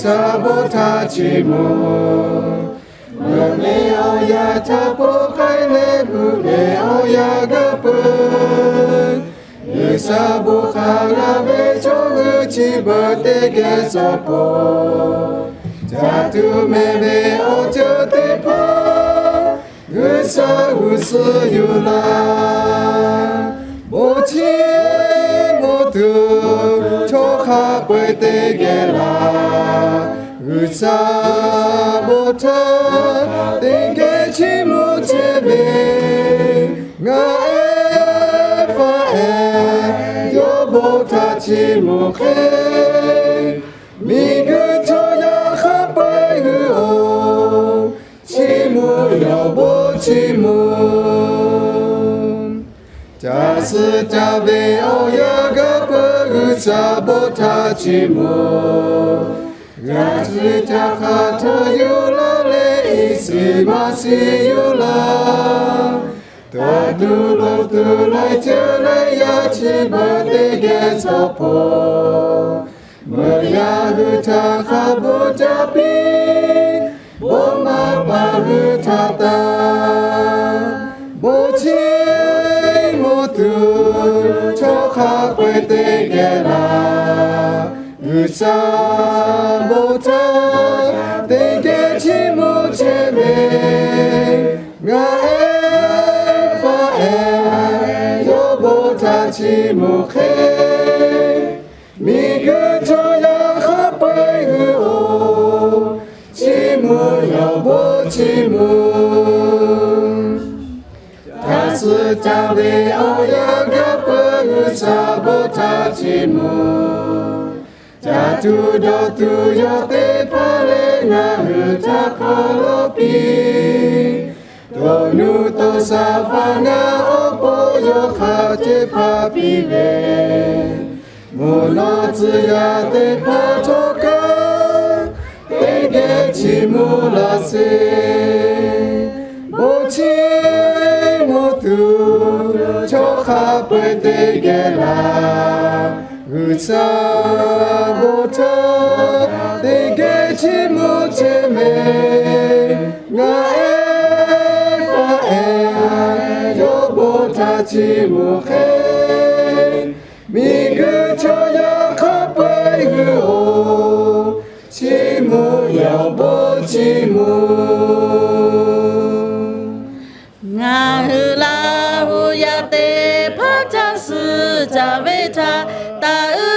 Sabotage mo, mene oya tapo kaile mune oya gapun. Sabu kharabe chogu chibate ke sopo. Jatu mebe ojo tepo, gusa gusa yula. Mochi motu choka pete gela. Sabotage tingke chimu chebe nga efa yo bota chimu khe mi gu choya khapai gu chimu yo bo chimu jasu jabe oya ga gu sabotage chimu Gazita kata yula le isi masi yula Tadulu tulai tulai ya chibate gesopo Maya huta kabu japi Boma bahutata Bochi motu choka pete gela Sabotage tingke chimu chebe nga efa yo bota chimu khe mi gu choya khapai gu chimu yo bo chimu tasu jabe oya ga pu sabotage chimu tu do tu yo te pale na ta kolopi to nu to savana opo yo kha te papi ve mono ya te patoka te ge chi mula se mochi mo tu cho kha pe te ge la Usa bota te ge chi mo che me nga fa yo bota chi mo khe mi gu cho ya kha pai gu o chi mo ya bo chi mo nga la hu ya te pha cha su cha ve cha ta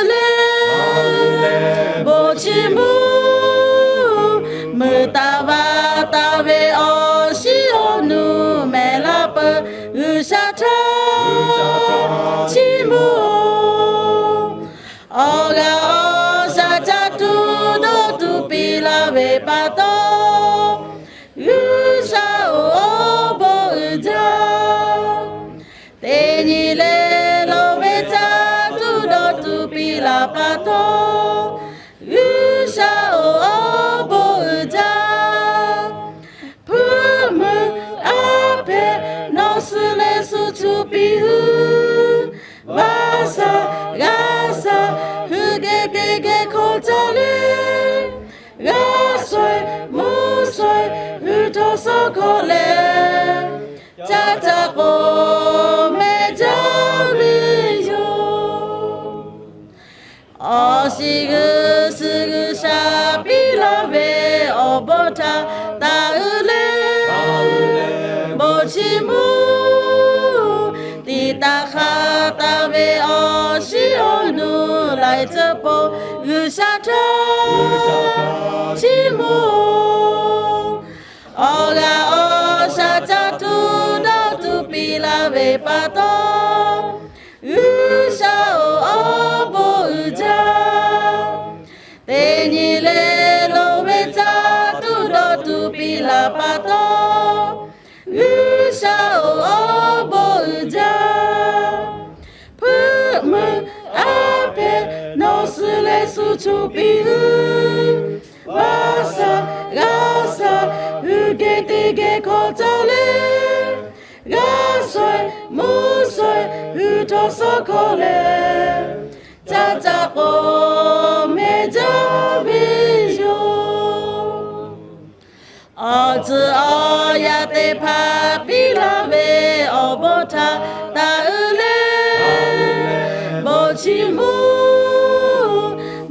le bo chi mu mu ta va ta ve o shi o nu me la pa u sha cha chi mu o ga o sha cha tu do tu pi la ve pa to u sha o bo u ja te ni le lo ve cha tu do tu pi la pa to u sha o bo u ja pu mu a pe no su le su tu pi hu va sa ga sa hu ge ko cha le ga soi mu soi hu to so ko le cha cha ko me ja vi yo o si gu su gu sha pi la ve o bo ta ta le bo chi mu ti ta kha ta ve o shi o nu lai zhe bo gu sha cha chi mu o ga o sha cha tu do tu pi la ve pa to u sha o bo u ja te ni le lo ve cha tu do tu pi la pa to u sha o bo u ja pu mu a pe no su le su tu pi hu va sa ga sa hu ge ko cha le ga soi mu soi hu to so ko le cha cha ko me ja vi yo a zi a ya te pa pi la ve o bo ta ta le bo chi mu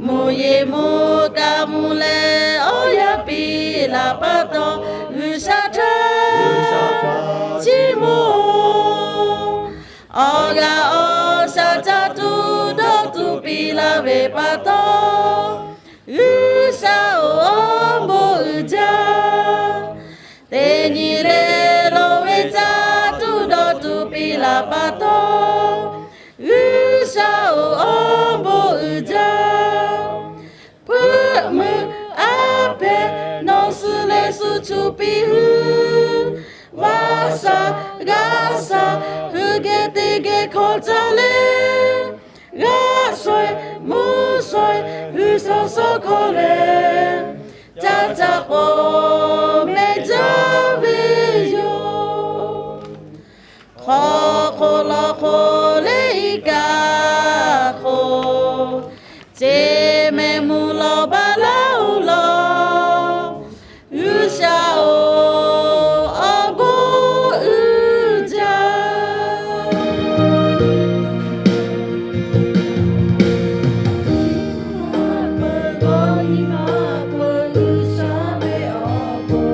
mu ye mu ka mu le o ya pi la pa to u sha cha chi mu o ga o sha cha tu do tu pi la ve pa to u sha o bo u ja te ni le lo ve cha tu do tu pi la pa to u sha o bo u ja pu mu a pe no su le su tu pi hu va sa ga sa hu ge ko cha le ga soi mu soi hu so ko le cha cha ko me ja vi yo ko la ko le ga ko je me mu lo ba la u lo u sha o bo u ja ma go ni ma bo u sha be o bo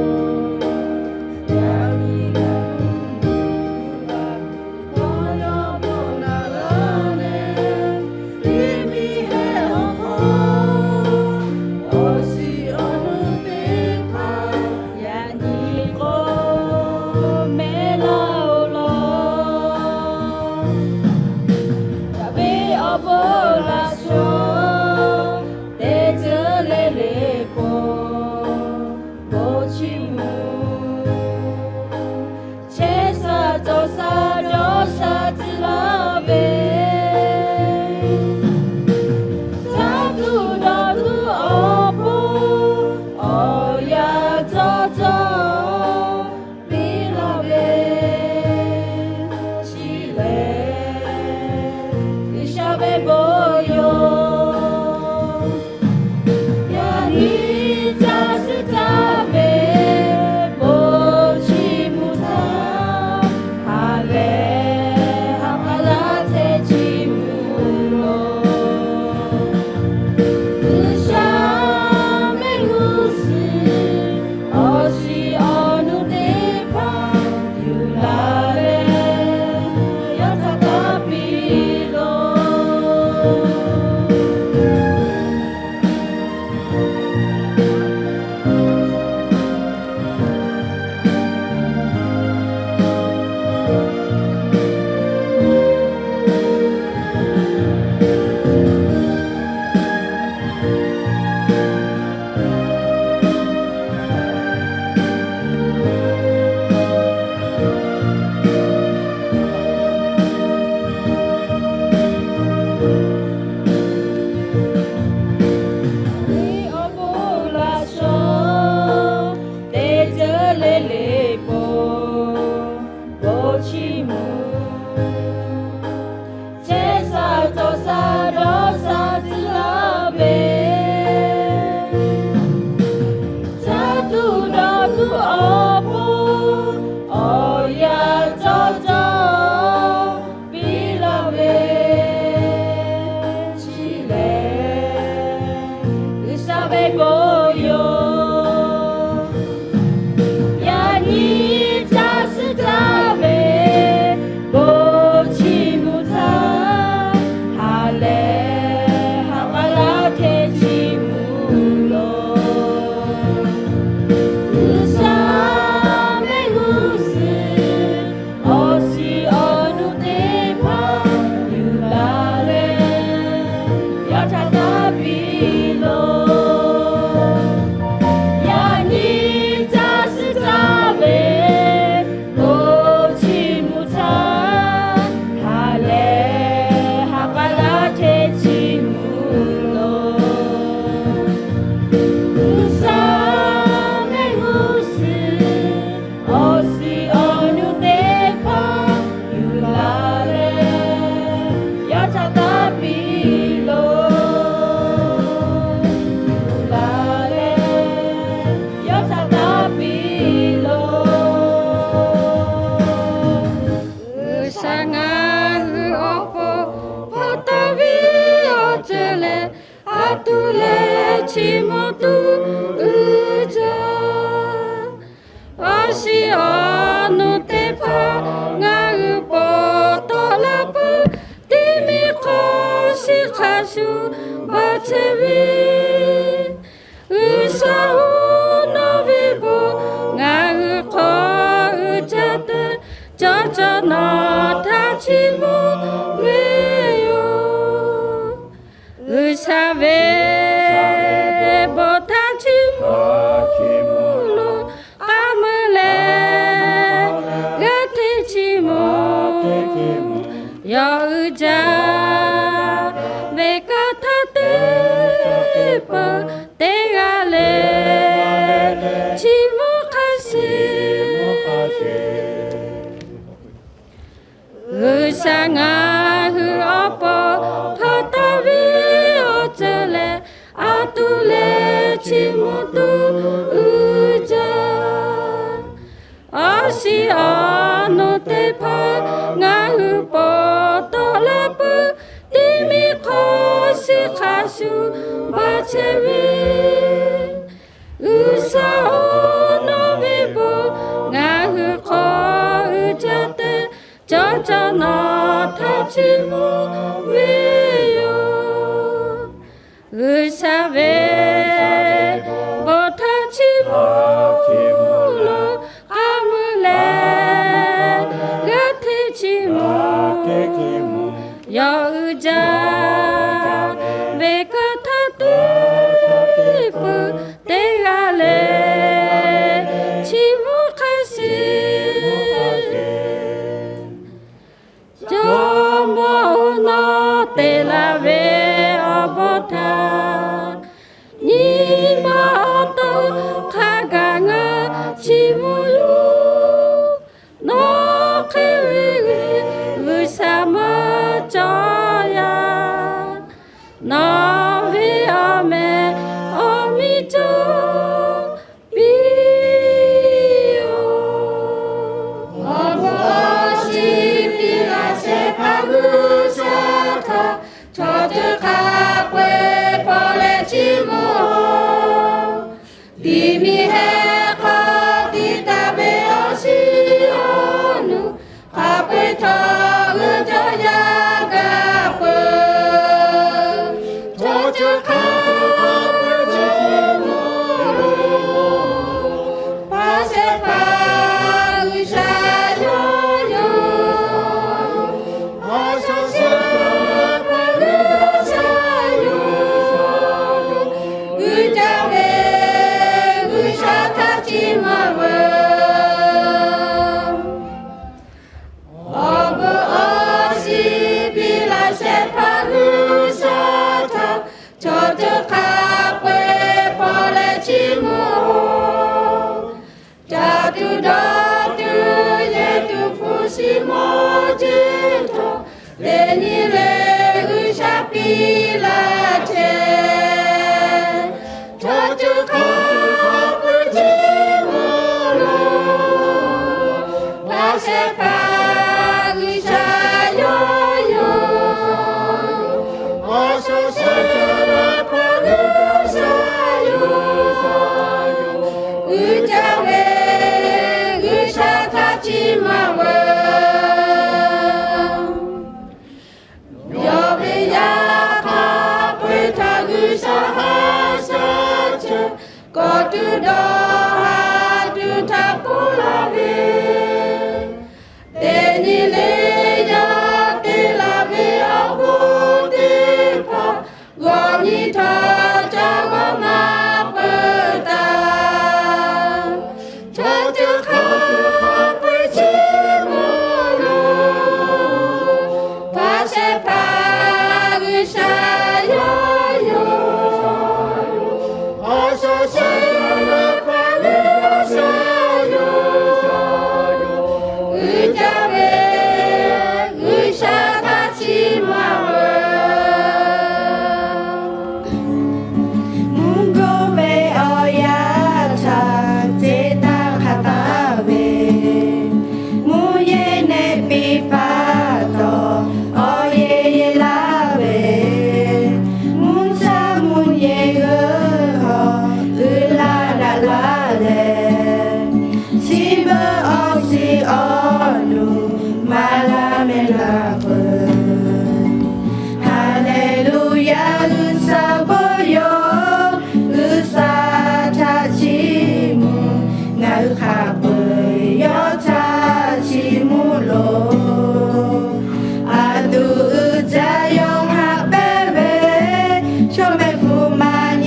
Bonita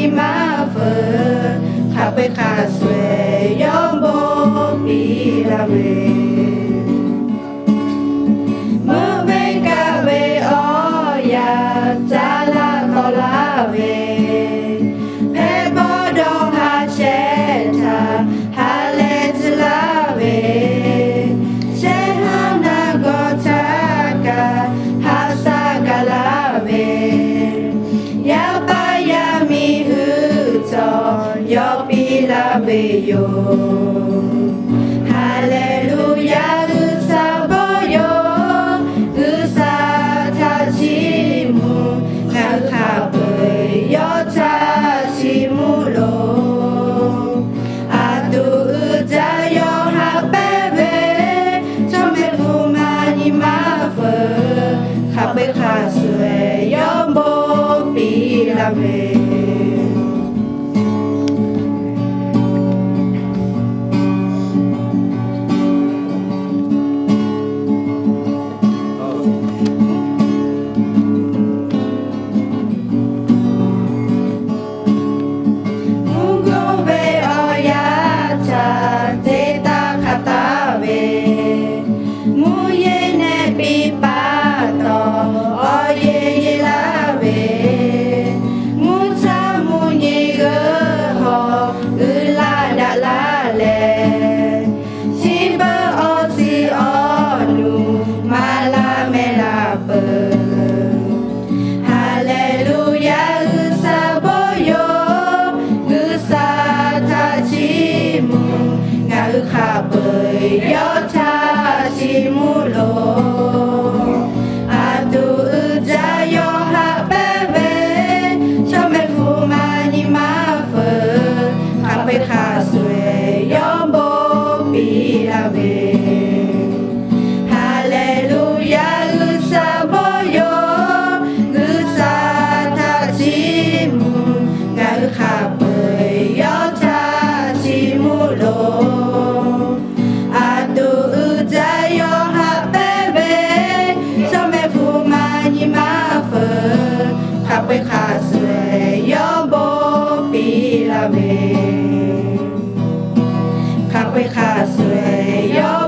ni ma phơ khá bê khá xuê yom bố bì la bê mơ bê ca bê o ya cha la to la bê bê bó đô ha chê ta ha lê chê la bê chê ha na gô ta ka ha sa ka la bê ya ba ya mi hu to yo pi la bê yo Hallelujah ư sa bô yo ư sa ta chi mu ngã khá bơi yo ta chi mu lo a tu ư cha yo ha bê bê cho mẹ phu ma ni ma phơ khá bê khá xuê yo bô pi la bê khá bơi yo cha chi mu lo a tu ư cha yo ha bê bê cho mẹ phu ma ni ma phơ khá bê khá xuê yo bô pi la bê Hallelujah ư sa bô yo ư sa ta chi mu ngã ư khá bơi yo cha chi mu lo bê khá xuê yo bô pi la bê khá bê khá xuê yo